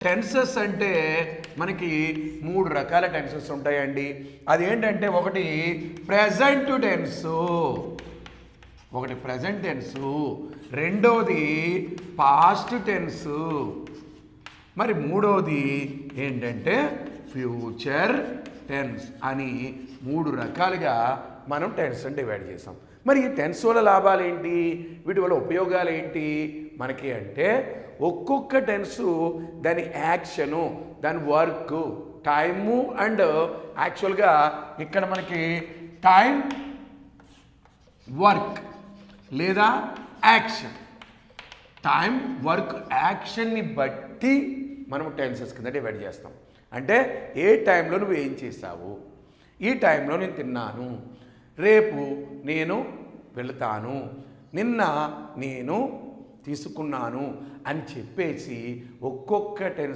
Tenses అంటే మనకి 3 రకాల టెన్సెస్ ఉంటాయండి. అదేంటంటే ఒకటి ప్రెజెంట్ టెన్సు, ఒకటి ప్రెజెంట్ టెన్సు, రెండవది పాస్ట్ టెన్సు, మరి మూడవది ఏంటంటే ఫ్యూచర్ టెన్స్ అని 3 రకాలుగా మనం టెన్స్ డివైడ్ చేసాం. మరి ఈ టెన్స్ వల్ల లాభాలు ఏంటి, వీటి వల్ల ఉపయోగాలు ఏంటి మనకి అంటే, ఒక్కొక్క టెన్సు దాని యాక్షను, దాని వర్క్, టైము అండ్ యాక్చువల్గా ఇక్కడ మనకి టైం, వర్క్ లేదా యాక్షన్, టైం, వర్క్, యాక్షన్ని బట్టి మనం టెన్సెస్ కింద డివైడ్ చేస్తాం. అంటే ఏ టైంలో నువ్వు ఏం చేసావు, ఈ టైంలో నేను తిన్నాను, రేపు నేను వెళతాను, నిన్న నేను తీసుకున్నాను అని చెప్పేసి ఒక్కొక్క టెన్స్